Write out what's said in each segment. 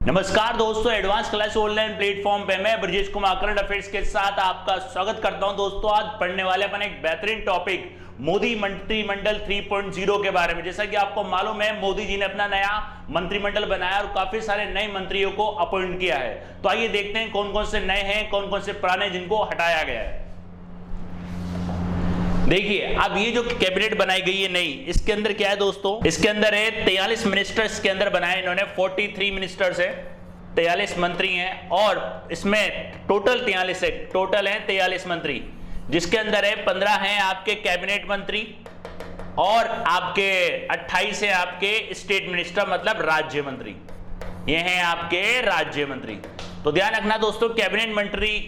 नमस्कार दोस्तों, advance class online platform पे मैं ब्रजेश कुमार करंट अफेयर्स के साथ आपका स्वागत करता हूं। दोस्तों आज पढ़ने वाले अपन एक बेहतरीन टॉपिक मोदी मंत्रिमंडल 3.0 के बारे में। जैसा कि आपको मालूम है, मोदी जी ने अपना नया मंत्रिमंडल बनाया और काफी सारे नए मंत्रियों को अपॉइंट किया है। तो आइए देखते हैं कौन कौन से नए हैं, कौन कौन से पुराने जिनको हटाया गया है। देखिए, अब ये जो कैबिनेट बनाई गई है नई, इसके अंदर क्या है दोस्तों, इसके अंदर है 43 मिनिस्टर्स के अंदर बनाए इन्होंने। 43 मिनिस्टर्स है, 43 मंत्री हैं और इसमें टोटल 43 है, टोटल है 43 मंत्री, जिसके अंदर है 15 हैं आपके कैबिनेट मंत्री और आपके 28 है आपके स्टेट मिनिस्टर, मतलब राज्य मंत्री। ये हैं आपके राज्य मंत्री। तो ध्यान रखना दोस्तों, कैबिनेट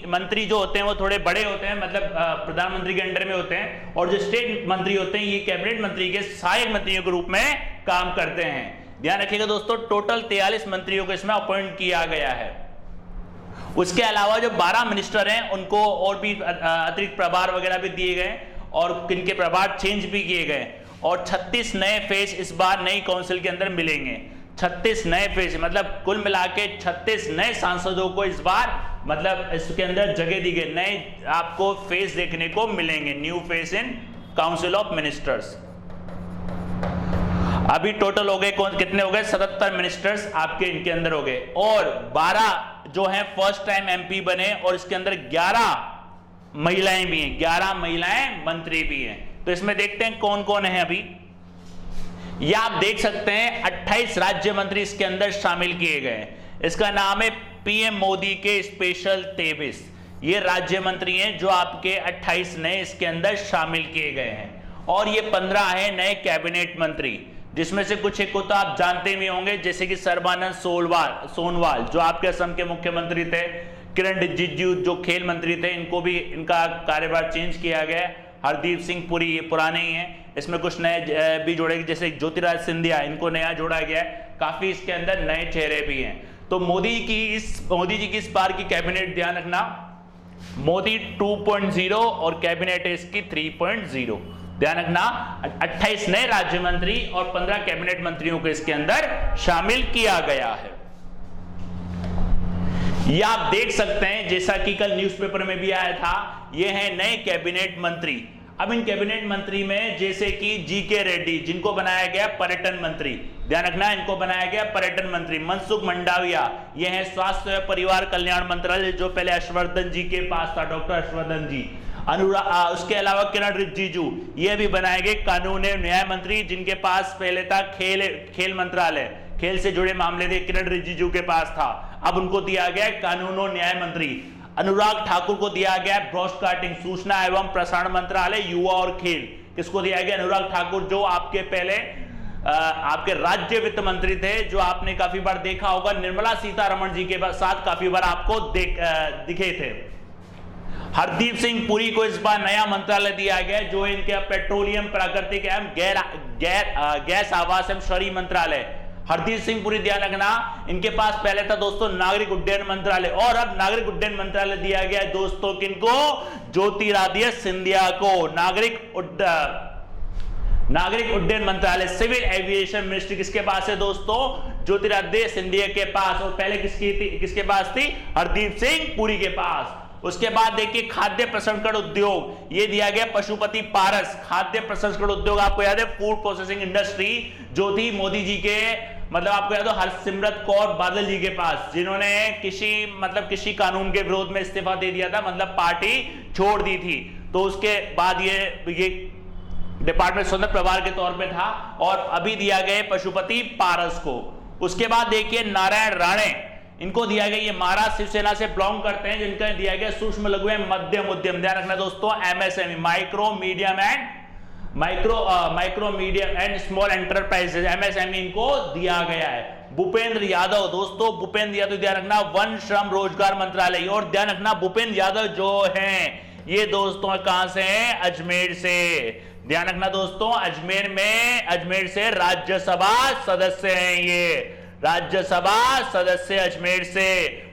मंत्री जो होते हैं वो थोड़े बड़े होते हैं, मतलब प्रधानमंत्री के अंडर में होते हैं, और जो स्टेट मंत्री होते हैं ये कैबिनेट मंत्री के सहायक मंत्रियों के रूप में काम करते हैं। ध्यान रखिएगा दोस्तों, टोटल 43 मंत्रियों को इसमें अपॉइंट किया गया है। उसके अलावा जो 12 मिनिस्टर हैं उनको और भी अतिरिक्त प्रभार वगैरह भी दिए गए और किनके प्रभार चेंज भी किए गए, और 36 नए फेस इस बार नई काउंसिल के अंदर मिलेंगे। 36 नए फेस, मतलब कुल मिला के 36 नए सांसदों को इस बार, मतलब इसके अंदर जगह दी गई। नए आपको फेस देखने को मिलेंगे, new face in council of ministers. अभी टोटल हो गए कितने हो गए, 77 मिनिस्टर्स आपके इनके अंदर हो गए, और 12 जो हैं फर्स्ट टाइम एमपी बने, और इसके अंदर 11 महिलाएं भी हैं, 11 महिलाएं मंत्री भी हैं। तो इसमें देखते हैं कौन कौन है। अभी या आप देख सकते हैं 28 राज्य मंत्री इसके अंदर शामिल किए गए। इसका नाम है पीएम मोदी के स्पेशल 23। ये राज्य मंत्री हैं जो आपके 28 नए इसके अंदर शामिल किए गए हैं, और ये 15 है नए कैबिनेट मंत्री, जिसमें से कुछ एक को तो आप जानते भी होंगे, जैसे कि सर्बानंद सोनोवाल जो आपके असम के मुख्यमंत्री थे, किरण रिजिजू जो खेल मंत्री थे, इनको भी इनका कार्यभार चेंज किया गया। हरदीप सिंह पुरी ये पुराने ही हैं, इसमें कुछ नए भी जोड़े, जैसे ज्योतिरादित्य सिंधिया इनको नया जोड़ा गया है। काफी इसके अंदर नए चेहरे भी हैं। तो मोदी जी की इस बार की कैबिनेट, ध्यान रखना, मोदी 2.0 और कैबिनेट है इसकी 3.0। ध्यान रखना, 28 नए राज्य मंत्री और 15 कैबिनेट मंत्रियों को इसके अंदर शामिल किया गया है। यह आप देख सकते हैं, जैसा कि कल न्यूज़पेपर में भी आया था, ये हैं नए कैबिनेट मंत्री। अब इन कैबिनेट मंत्री में जैसे कि जीके रेड्डी, जिनको बनाया गया पर्यटन मंत्री, ध्यान रखना, इनको बनाया गया पर्यटन मंत्री। मनसुख मंडाविया, ये हैं स्वास्थ्य और परिवार कल्याण मंत्रालय, जो पहले हर्षवर्धन जी के पास था, डॉक्टर हर्षवर्धन जी। उसके अलावा किरण रिजिजू, ये भी बनाए गए कानून एवं न्याय मंत्री, जिनके पास पहले था खेल मंत्रालय, खेल से जुड़े मामले थे, किरण रिजिजू के पास था। अब उनको दिया गया कानून और न्याय मंत्री। अनुराग ठाकुर को दिया गया ब्रॉडकास्टिंग, सूचना एवं प्रसारण मंत्रालय, युवा और खेल। किसको दिया गया? अनुराग ठाकुर, जो आपके पहले आपके राज्य वित्त मंत्री थे, जो आपने काफी बार देखा होगा निर्मला सीतारमण जी के साथ काफी बार आपको दिखे थे। हरदीप सिंह पुरी को इस बार नया मंत्रालय दिया गया, जो इनके पेट्रोलियम, प्राकृतिक एवं गैस आवास एवं शहरी मंत्रालय। हरदीप सिंह पुरी, ध्यान रखना, इनके पास पहले था दोस्तों नागरिक उड्डयन मंत्रालय, और अब नागरिक उड्डयन मंत्रालय दिया गया है दोस्तों किनको? ज्योतिरादित्य सिंधिया को। नागरिक उड्डयन मंत्रालय, सिविल एविएशन मिनिस्ट्री किसके पास है दोस्तों? ज्योतिरादित्य सिंधिया के पास। और पहले किसके पास थी? हरदीप सिंह पुरी के पास। उसके बाद देखिए खाद्य प्रसंस्करण उद्योग, ये दिया गया पशुपति पारस। खाद्य प्रसंस्करण उद्योग आपको याद है, फूड प्रोसेसिंग इंडस्ट्री, जो थी मोदी जी के, मतलब आपको याद हो, हरसिमरत कौर बादल जी के पास, जिन्होंने कृषि कानून के विरोध में इस्तीफा दे दिया था, मतलब पार्टी छोड़ दी थी। तो उसके बाद ये डिपार्टमेंट स्वतंत्र प्रभार के तौर पे था, और अभी दिया गया पशुपति पारस को। उसके बाद देखिए नारायण राणे, इनको दिया गया, ये महाराष्ट्र शिवसेना से बिलोंग करते हैं, जिनका दिया गया सूक्ष्म लघु एवं मध्यम उद्यम। ध्यान रखना दोस्तों, MSME, micro medium and small enterprises, MSME इनको दिया गया है। भूपेंद्र यादव, दोस्तों भूपेंद्र यादव, ध्यान रखना, वन श्रम रोजगार मंत्रालय। और ध्यान रखना, भूपेंद्र यादव जो हैं, ये दोस्तों कहां से हैं? अजमेर से। ध्यान रखना दोस्तों, अजमेर से राज्यसभा सदस्य हैं, ये राज्यसभा सदस्य अजमेर से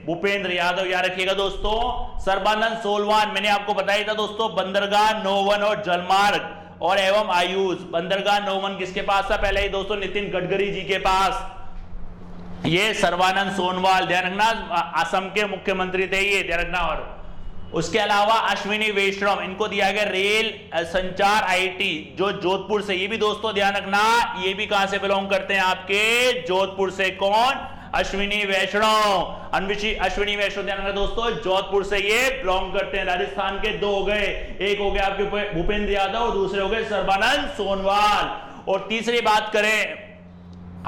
भूपेंद्र यादव, याद रखिएगा दोस्तों। सर्बानंद सोनोवाल, मैंने आपको बताया था दोस्तों, बंदरगाह, नौवन और जलमार्ग और एवं आयुष। बंदरगाह नौवन किसके पास था? पहले ही दोस्तों नितिन गडकरी जी के पास। ये सर्बानंद सोनोवाल, ध्यान रखना, असम के मुख्यमंत्री थे ये, ध्यान रखना। और उसके अलावा अश्विनी वैष्णव, इनको दिया गया रेल संचार आईटी, जो जोधपुर से, ये भी दोस्तों ध्यान रखना, ये भी कहां से बिलोंग करते हैं, आपके जोधपुर से। कौन? अश्विनी वैष्णव। अश्विनी वैष्णव ध्यान रखना दोस्तों, जोधपुर से ये बिलोंग करते हैं। राजस्थान के दो हो गए, एक हो गया आपके भूपेंद्र यादव और दूसरे हो गए सर्बानंद सोनोवाल। और तीसरी बात करें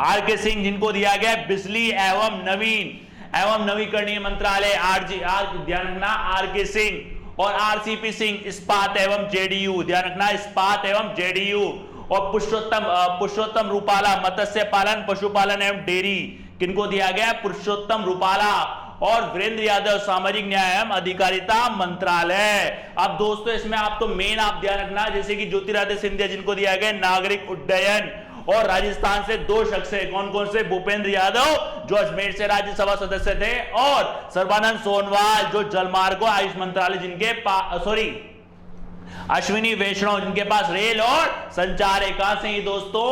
आर के सिंह, जिनको दिया गया बिजली एवं नवीकरणीय मंत्रालय, ध्यान रखना, आर के सिंह। और आरसीपी सिंह, इस्पात एवं जेडीयू, ध्यान रखना, इस्पात एवं जेडीयू। और पुरुषोत्तम रूपाला, मत्स्य पालन, पशुपालन एवं डेयरी, किनको दिया गया? पुरुषोत्तम रूपाला। और वीरेंद्र यादव, सामाजिक न्याय एवं अधिकारिता मंत्रालय। अब दोस्तों इसमें आपको मेन आप ध्यान रखना, जैसे कि ज्योतिरादित्य सिंधिया, जिनको दिया गया नागरिक उड्डयन। और राजस्थान से दो शख्स है, कौन कौन से? भूपेंद्र यादव जो अजमेर से राज्यसभा सदस्य थे, और सर्बानंद सोनोवाल जो जलमार्ग और आयुष मंत्रालय जिनके पास, अश्विनी वैष्णव जिनके पास रेल और संचार है। कहां से ही दोस्तों?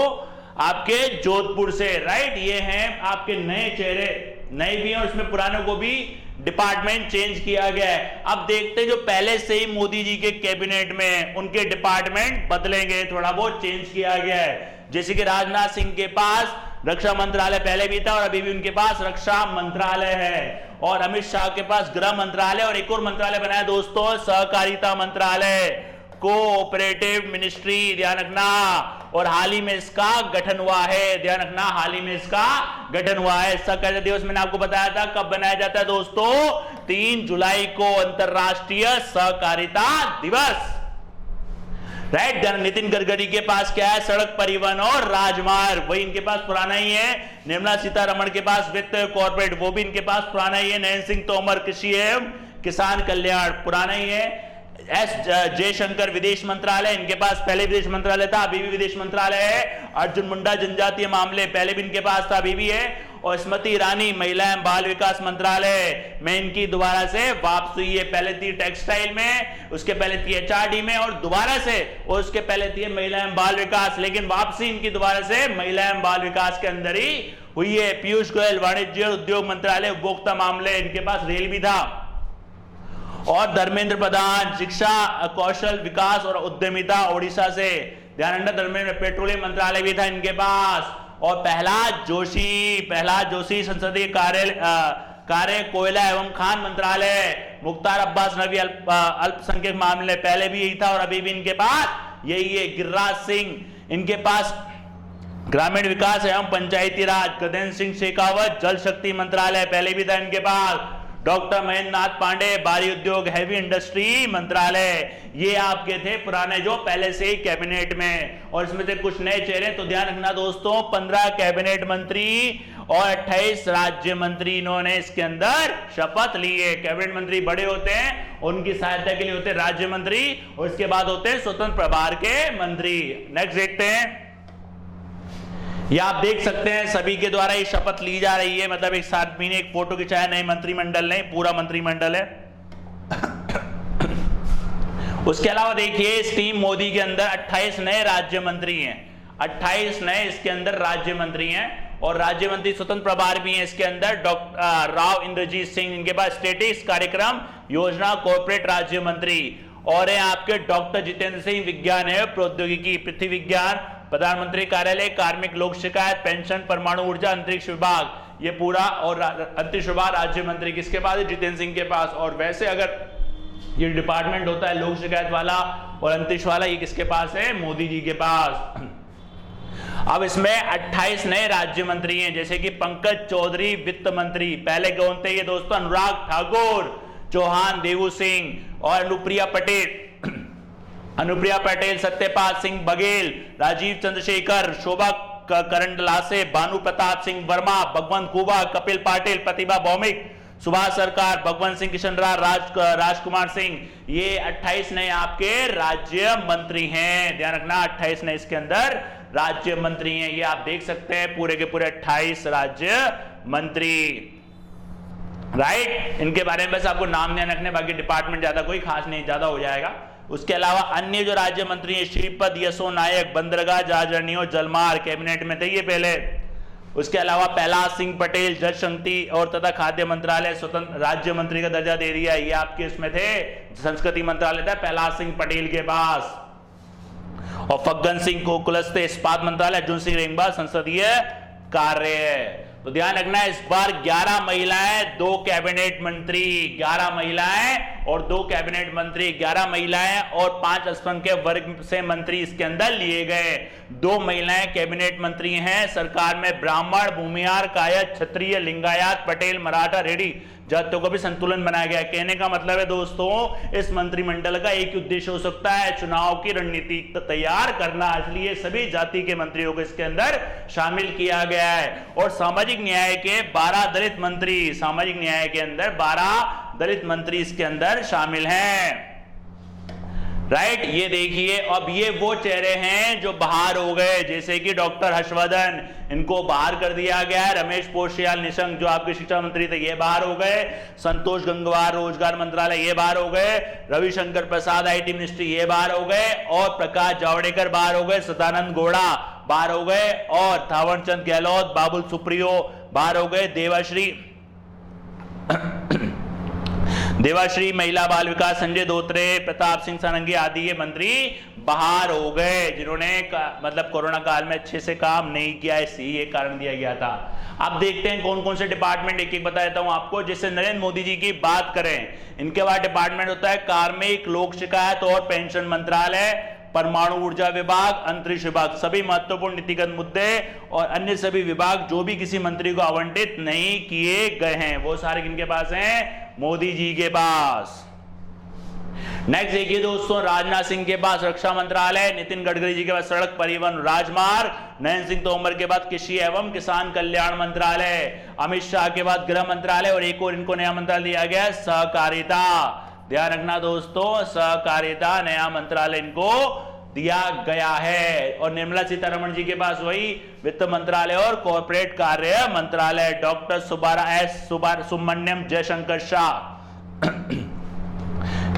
आपके जोधपुर से, राइट। ये हैं आपके नए चेहरे, नए भी हैं और इसमें पुरानों को भी डिपार्टमेंट चेंज किया गया है। अब देखते हैं जो पहले से ही मोदी जी के कैबिनेट में उनके डिपार्टमेंट बदलेंगे, थोड़ा बहुत चेंज किया गया है। जैसे कि राजनाथ सिंह के पास रक्षा मंत्रालय पहले भी था और अभी भी उनके पास रक्षा मंत्रालय है। और अमित शाह के पास गृह मंत्रालय, और एक और मंत्रालय बनाया दोस्तों, सहकारिता मंत्रालय, कोऑपरेटिव मिनिस्ट्री, ध्यान रखना। और हाल ही में इसका गठन हुआ है, ध्यान रखना, हाल ही में इसका गठन हुआ है। सहकारिता दिवस मैंने आपको बताया था कब बनाया जाता है दोस्तों? 3 जुलाई को, अंतरराष्ट्रीय सहकारिता दिवस, राइट। नितिन गडकरी के पास क्या है? सड़क परिवहन और राजमार्ग, वही इनके पास पुराना ही है। निर्मला सीतारमण के पास वित्त कॉर्पोरेट, वो भी इनके पास पुराना ही है। नरेंद्र सिंह तोमर कृषि एवं किसान कल्याण, पुराना ही है। एस जयशंकर विदेश मंत्रालय, इनके पास पहले विदेश मंत्रालय था, अभी भी विदेश मंत्रालय है। अर्जुन मुंडा जनजातीय मामले, पहले भी इनके पास था, अभी भी है। और स्मृति ईरानी महिला एवं बाल विकास मंत्रालय में इनकी दोबारा से वापसी हुई है। पहले थी टेक्सटाइल में, उसके पहले थी एचआरडी में, और दोबारा से, और उसके पहले थी महिला एवं बाल विकास, लेकिन वापसी इनकी दोबारा से महिला एवं बाल विकास के अंदर ही हुई है। पीयूष गोयल वाणिज्य और उद्योग मंत्रालय, उपभोक्ता मामले, इनके पास रेल भी था। और धर्मेंद्र प्रधान शिक्षा, कौशल विकास और उद्यमिता, ओडिशा से, ध्यान रखना, धर्मेंद्र पेट्रोलियम मंत्रालय भी था इनके पास। और प्रहलाद जोशी संसदीय कार्य कोयला एवं खान मंत्रालय। मुख्तार अब्बास नकवी अल्पसंख्यक मामले, पहले भी यही था और अभी भी इनके पास यही है। गिरिराज सिंह, इनके पास ग्रामीण विकास एवं पंचायती राज। गजेंद्र सिंह शेखावत जल शक्ति मंत्रालय, पहले भी था इनके पास। डॉक्टर महेंद्र नाथ पांडे भारी उद्योग हैवी इंडस्ट्री मंत्रालय, ये आपके थे पुराने जो पहले से ही कैबिनेट में। और इसमें से कुछ नए चेहरे, तो ध्यान रखना दोस्तों, 15 कैबिनेट मंत्री और 28 राज्य मंत्री इन्होंने इसके अंदर शपथ ली है। कैबिनेट मंत्री बड़े होते हैं, उनकी सहायता के लिए होते हैं राज्य मंत्री, और इसके बाद होते हैं स्वतंत्र प्रभार के मंत्री। नेक्स्ट देखते हैं, या आप देख सकते हैं सभी के द्वारा ये शपथ ली जा रही है, मतलब एक साथ में एक फोटो खिंचाया, नए मंत्रिमंडल नहीं, पूरा मंत्रिमंडल है। उसके अलावा देखिए इस टीम मोदी के अंदर 28 नए राज्य मंत्री हैं, 28 नए इसके अंदर राज्य मंत्री हैं, और राज्य मंत्री स्वतंत्र प्रभार भी हैं इसके अंदर। डॉक्टर राव इंद्रजीत सिंह, इनके पास स्टेटिक्स कार्यक्रम योजना कॉर्पोरेट राज्य मंत्री। और है आपके डॉक्टर जितेंद्र सिंह, विज्ञान एवं प्रौद्योगिकी, पृथ्वी विज्ञान, प्रधानमंत्री कार्यालय, कार्मिक लोक शिकायत, पेंशन, परमाणु ऊर्जा, अंतरिक्ष विभाग, ये पूरा। और अंतरिक्ष विभाग राज्य मंत्री किसके पास है? जितेंद्र सिंह के पास। और वैसे अगर ये डिपार्टमेंट होता है लोक शिकायत वाला और अंतरिक्ष वाला, ये किसके पास है? मोदी जी के पास। अब इसमें 28 नए राज्य मंत्री हैं, जैसे कि पंकज चौधरी वित्त मंत्री, पहले कौन थे ये दोस्तों? अनुराग ठाकुर, चौहान देवू सिंह, और अनुप्रिया पटेल, सत्यपाल सिंह बघेल, राजीव चंद्रशेखर, शोभा करंडलासे, भानु प्रताप सिंह वर्मा, भगवंत खुबा, कपिल पाटिल, प्रतिभा भौमिक, सुभाष सरकार, भगवंत सिंह किशन राजकुमार सिंह, ये 28 नए आपके राज्य मंत्री हैं। ध्यान रखना 28 नए इसके अंदर राज्य मंत्री हैं, ये आप देख सकते हैं पूरे के पूरे 28 राज्य मंत्री, राइट। इनके बारे में बस आपको नाम ध्यान रखने, बाकी डिपार्टमेंट ज्यादा कोई खास नहीं, ज्यादा हो जाएगा। उसके अलावा अन्य जो राज्य मंत्री हैं, श्रीपद यसो नायक, बंदरगाह जहाजरानी और जलमार्ग, कैबिनेट में थे ये पहले। उसके अलावा प्रहलाद सिंह पटेल जल शक्ति और तथा खाद्य मंत्रालय स्वतंत्र राज्य मंत्री का दर्जा दे दिया। ये आपके इसमें थे, संस्कृति मंत्रालय था प्रहलाद सिंह पटेल के पास। और फग्गन सिंह को कुलस्ते इस्पात मंत्रालय, अर्जुन सिंह रेंगबा संसदीय कार्य। तो ध्यान रखना इस बार 11 महिलाएं 2 कैबिनेट मंत्री, 11 महिलाएं और 2 कैबिनेट मंत्री, 11 महिलाएं और 5 अल्पसंख्यक वर्ग से मंत्री इसके अंदर लिए गए। 2 महिलाएं कैबिनेट मंत्री हैं सरकार में, ब्राह्मण, भूमिहार, कायस्थ, क्षत्रिय, लिंगायत, पटेल, मराठा, रेड्डी जातियों का भी संतुलन बनाया गया। कहने का मतलब है दोस्तों, इस मंत्रिमंडल का एक उद्देश्य हो सकता है चुनाव की रणनीति तैयार करना, इसलिए सभी जाति के मंत्रियों को इसके अंदर शामिल किया गया है। और सामाजिक न्याय के 12 दलित मंत्री, सामाजिक न्याय के अंदर 12 दलित मंत्री इसके अंदर शामिल हैं। राइट, ये देखिए, अब ये वो चेहरे हैं जो बाहर हो गए, जैसे कि डॉक्टर हर्षवर्धन, इनको बाहर कर दिया गया है। रमेश पोखरियाल निशंक जो आपके शिक्षा मंत्री थे, ये बाहर हो गए। संतोष गंगवार रोजगार मंत्रालय, ये बाहर हो गए। रविशंकर प्रसाद आईटी मिनिस्ट्री, ये बाहर हो गए। और प्रकाश जावड़ेकर बाहर हो गए। सदानंद गौड़ा बाहर हो गए। और थावरचंद गहलोत, बाबुल सुप्रियो बाहर हो गए। देवाश्री महिला बाल विकास, संजय धोत्रे, प्रताप सिंह सारंगी आदि ये मंत्री बाहर हो गए, जिन्होंने मतलब कोरोना काल में अच्छे से काम नहीं किया, इसी ये कारण दिया गया था। अब देखते हैं कौन कौन से डिपार्टमेंट, एक एक बता देता हूं आपको। जैसे नरेंद्र मोदी जी की बात करें, इनके बाद डिपार्टमेंट होता है कार्मिक, लोक शिकायत और पेंशन मंत्रालय, परमाणु ऊर्जा विभाग, अंतरिक्ष विभाग, सभी महत्वपूर्ण नीतिगत मुद्दे और अन्य सभी विभाग जो भी किसी मंत्री को आवंटित नहीं किए गए हैं, वो सारे किनके पास हैं? मोदी जी के पास। नेक्स्ट देखिए दोस्तों, राजनाथ सिंह के पास रक्षा मंत्रालय, नितिन गडकरी जी के पास सड़क परिवहन राजमार्ग, नरेंद्र सिंह तोमर के बाद कृषि एवं किसान कल्याण मंत्रालय, अमित शाह के बाद गृह मंत्रालय और एक और इनको नया मंत्रालय दिया गया है सहकारिता। ध्यान रखना दोस्तों, सहकारिता नया मंत्रालय इनको दिया गया है। और निर्मला सीतारमण जी के पास वही वित्त मंत्रालय और कॉर्पोरेट कार्य मंत्रालय। डॉक्टर सुब्रमण्यम जयशंकर शाह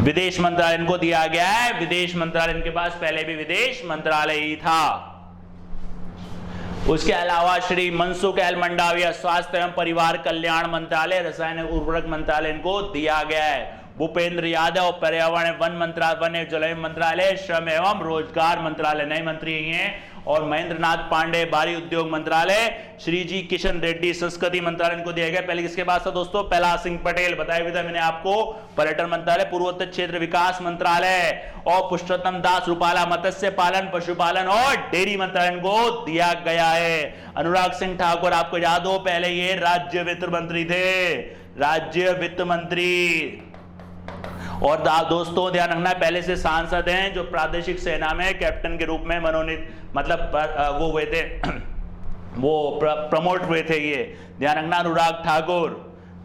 विदेश मंत्रालय इनको दिया गया है। विदेश मंत्रालय इनके पास पहले भी विदेश मंत्रालय ही था। उसके अलावा श्री मनसुख एल मंडाविया स्वास्थ्य एवं परिवार कल्याण मंत्रालय, रसायन उर्वरक मंत्रालय इनको दिया गया है। भूपेंद्र यादव पर्यावरण वन मंत्रालय, वन एवं जलवायु मंत्रालय, श्रम एवं रोजगार मंत्रालय नए मंत्री हैं। और महेंद्र नाथ पांडे भारी उद्योग मंत्रालय, श्री जी किशन रेड्डी संस्कृति मंत्रालय इनको दिया गया। पहले किसके पास था दोस्तों? प्रहलाद सिंह पटेल, बताया भी था मैंने आपको। पर्यटन मंत्रालय, पूर्वोत्तर क्षेत्र विकास मंत्रालय और पुरुषोत्तम दास रूपाला मत्स्य पालन, पशुपालन और डेयरी मंत्रालय इनको दिया गया है। अनुराग सिंह ठाकुर आपको याद हो, पहले ये राज्य वित्त मंत्री थे, राज्य वित्त मंत्री। और दोस्तों ध्यान रखना, पहले से सांसद हैं जो प्रादेशिक सेना में कैप्टन के रूप में मनोनीत, मतलब वो हुए थे, वो प्रमोट हुए थे। ये ध्यान रखना, अनुराग ठाकुर,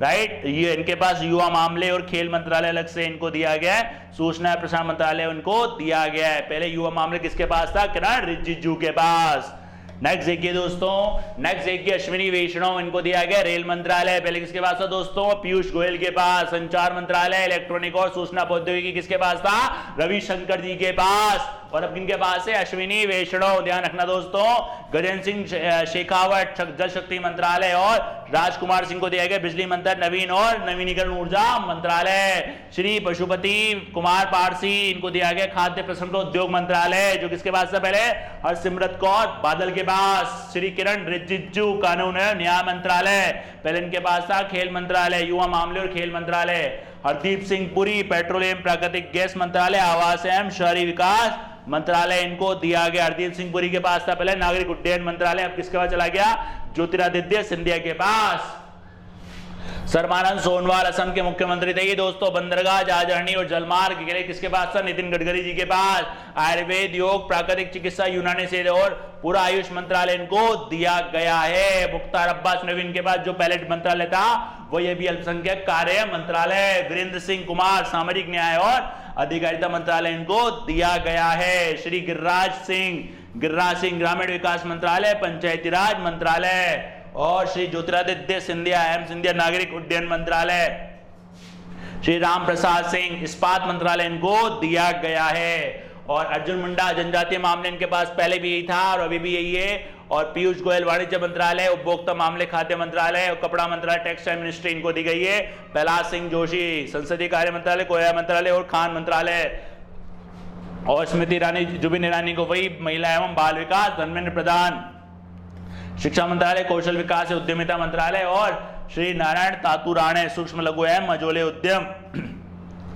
राइट। ये इनके पास युवा मामले और खेल मंत्रालय अलग से इनको दिया गया है। सूचना प्रसारण मंत्रालय इनको दिया गया है। पहले युवा मामले किसके पास था? किरण रिजिजू के पास। नेक्स्ट देखिए दोस्तों, नेक्स्ट देखिए अश्विनी वैष्णव, इनको दिया गया रेल मंत्रालय। पहले किसके पास था दोस्तों? पीयूष गोयल के पास। संचार मंत्रालय, इलेक्ट्रॉनिक और सूचना प्रौद्योगिकी किसके पास था? रविशंकर जी के पास। और अब किनके पास है? अश्विनी वैष्णव। ध्यान रखना दोस्तों, गजेंद्र सिंह शेखावत जल शक्ति मंत्रालय और राजकुमार सिंह को दिया गया बिजली मंत्रालय, नवीन और नवीनीकरण ऊर्जा मंत्रालय। श्री पशुपति कुमार पारसी, इनको दिया गया खाद्य प्रसंस्करण उद्योग मंत्रालय, जो किसके पास था पहले? हरसिमरत कौर बादल के पास। श्री किरण रिजिजू कानून एवं न्याय मंत्रालय, पहले इनके पास था खेल मंत्रालय, युवा मामले और खेल मंत्रालय। हरदीप सिंह पुरी पेट्रोलियम प्राकृतिक गैस मंत्रालय, आवास एवं शहरी विकास मंत्रालय इनको दिया गया। हरदीप सिंह पुरी के पास था पहले नागरिक उड्डयन मंत्रालय, अब किसके पास चला गया? ज्योतिरादित्य सिंधिया के पास। सर्बानंद सोनोवाल असम के मुख्यमंत्री थे ये दोस्तों। बंदरगाह, जहाजरानी और जलमार्ग के लिए किसके पास था? नितिन गडकरी जी के पास। आयुर्वेद, योग, प्राकृतिक चिकित्सा, यूनानी से और पूरा आयुष मंत्रालय इनको दिया गया है। मुख्तार अब्बास नवीन के पास जो पहले मंत्रालय था वो ये भी अल्पसंख्यक कार्य मंत्रालय। वीरेंद्र सिंह कुमार सामाजिक न्याय और अधिकारिता मंत्रालय इनको दिया गया है। श्री गिरिराज सिंह ग्रामीण विकास मंत्रालय, पंचायती राज मंत्रालय। और श्री ज्योतिरादित्य सिंधिया एम सिंधिया नागरिक उड्डयन मंत्रालय। श्री राम प्रसाद सिंह इस्पात मंत्रालय इनको दिया गया है। और अर्जुन मुंडा जनजातीय मामले इनके पास पहले भी यही था और अभी भी यही है। और पीयूष गोयल वाणिज्य मंत्रालय, उपभोक्ता मामले खाद्य मंत्रालय और कपड़ा मंत्रालय टेक्सटाइल मिनिस्ट्री इनको दी गई है। प्रहलाद सिंह जोशी संसदीय कार्य मंत्रालय, कोयला मंत्रालय और खान मंत्रालय। और स्मृति ईरानी, जुबिन ईरानी को वही महिला एवं बाल विकास। धर्मेंद्र प्रधान शिक्षा मंत्रालय, कौशल विकास और उद्यमिता मंत्रालय। और श्री नारायण तातुराणे सूक्ष्म लघु एवं मझोले उद्यम,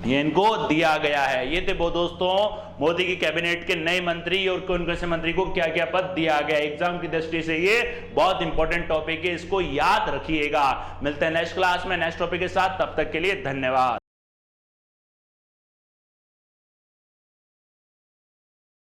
ये इनको दिया गया है। ये थे वो दोस्तों मोदी की कैबिनेट के नए मंत्री और कौन कौन से मंत्री को क्या क्या पद दिया गया। एग्जाम की दृष्टि से ये बहुत इंपॉर्टेंट टॉपिक है, इसको याद रखिएगा। मिलते हैं नेक्स्ट क्लास में नेक्स्ट टॉपिक के साथ, तब तक के लिए धन्यवाद।